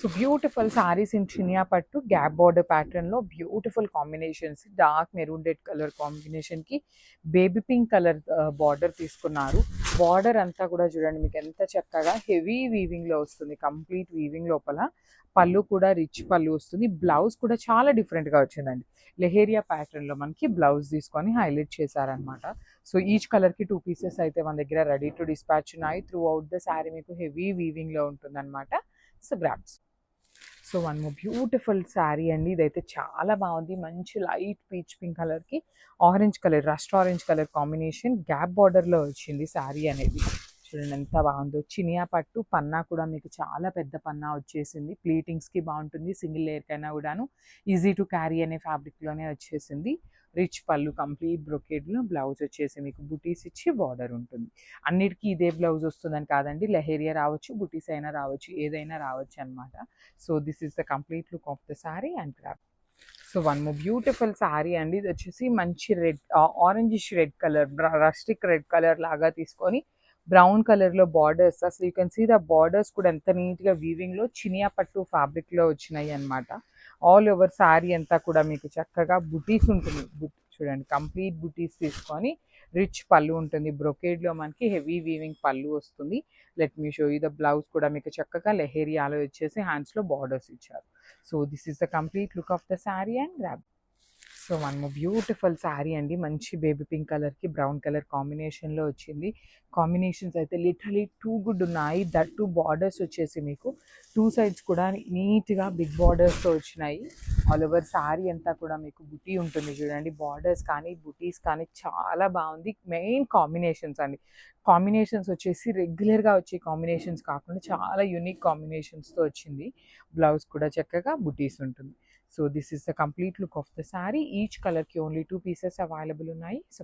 So beautiful saris in చినియా పట్టు gap border ప్యాటర్న్లో beautiful combinations. Dark maroon red colour కాంబినేషన్కి బేబీ పింక్ కలర్ బార్డర్ తీసుకున్నారు. Border అంతా కూడా చూడండి మీకు ఎంత చక్కగా హెవీ వీవింగ్లో వస్తుంది. కంప్లీట్ వీవింగ్ లోపల పళ్ళు కూడా రిచ్ పళ్ళు వస్తుంది. బ్లౌజ్ కూడా చాలా డిఫరెంట్గా వచ్చిందండి. లెహేరియా ప్యాటర్న్లో మనకి బ్లౌజ్ తీసుకొని హైలైట్ చేశారనమాట. సో ఈచ్ కలర్కి 2 పీసెస్ అయితే మన దగ్గర రెడీ టు డిస్పాచ్ ఉన్నాయి. త్రూ అవుట్ ద శారీ మీకు హెవీ వీవింగ్లో ఉంటుందన్నమాట. So grabs. So one more beautiful sari అండి. ఇదైతే చాలా బాగుంది. మంచి లైట్ పీచ్ పింక్ కలర్కి orange colour, rust orange colour combination gap బార్డర్లో వచ్చింది శారీ అనేది. చూడండి ఎంత బాగుందో. చినియా పట్టు పన్నా కూడా మీకు చాలా పెద్ద పన్నా వచ్చేసింది. ప్లీటింగ్స్కి బాగుంటుంది. సింగిల్ లేయర్కైనా కూడాను ఈజీ టు క్యారీ అనే ఫ్యాబ్రిక్లోనే వచ్చేసింది. రిచ్ పళ్ళు కంప్లీట్ బ్రొకేడ్లో బ్లౌజ్ వచ్చేసి మీకు బుటీస్ ఇచ్చి బార్డర్ ఉంటుంది. అన్నిటికీ ఇదే బ్లౌజ్ వస్తుందని కాదండి. లెహేరియా రావచ్చు, బుటీస్ అయినా రావచ్చు, ఏదైనా రావచ్చు అనమాట. So this is the complete look of the sari and craft. So one more beautiful sari అండి. ఇది వచ్చేసి మంచి red, orangish red colour, rustic red colour లాగా తీసుకొని బ్రౌన్ కలర్లో బార్డర్స్. అసలు you can see the borders కూడా ఎంత నీట్గా వీవింగ్లో చినియా పట్టు ఫ్యాబ్రిక్లో వచ్చినాయి అనమాట. ఆల్ ఓవర్ శారీ అంతా కూడా మీకు చక్కగా బుటీస్ ఉంటుంది. చూడండి కంప్లీట్ బుటీస్ తీసుకొని రిచ్ పళ్ళు ఉంటుంది. బ్రొకేడ్లో మనకి హెవీ వీవింగ్ పళ్ళు వస్తుంది. Let me show you the blouse కూడా మీకు చక్కగా లెహేరియాలో వచ్చేసి హ్యాండ్స్లో బార్డర్స్ ఇచ్చారు. So this is the complete look of the sari and grab. So one more beautiful sari అండి. మంచి బేబీ పింక్ కలర్కి బ్రౌన్ కలర్ కాంబినేషన్లో వచ్చింది. కాంబినేషన్స్ అయితే లిటరలీ టూ గుడ్ ఉన్నాయి. దట్ టూ బార్డర్స్ వచ్చేసి మీకు 2 సైడ్స్ కూడా నీట్గా బిగ్ బార్డర్స్తో వచ్చినాయి. ఆల్ ఓవర్ శారీ అంతా కూడా మీకు బుటీ ఉంటుంది. చూడండి బార్డర్స్ కానీ బుటీస్ కానీ చాలా బాగుంది. మెయిన్ కాంబినేషన్స్ అండి. కాంబినేషన్స్ వచ్చేసి రెగ్యులర్గా వచ్చే కాంబినేషన్స్ కాకుండా చాలా యూనిక్ కాంబినేషన్స్తో వచ్చింది. బ్లౌజ్ కూడా చక్కగా బుటీస్ ఉంటుంది. So this is the complete look of the saree. Each color ki only 2 pieces available unnai. So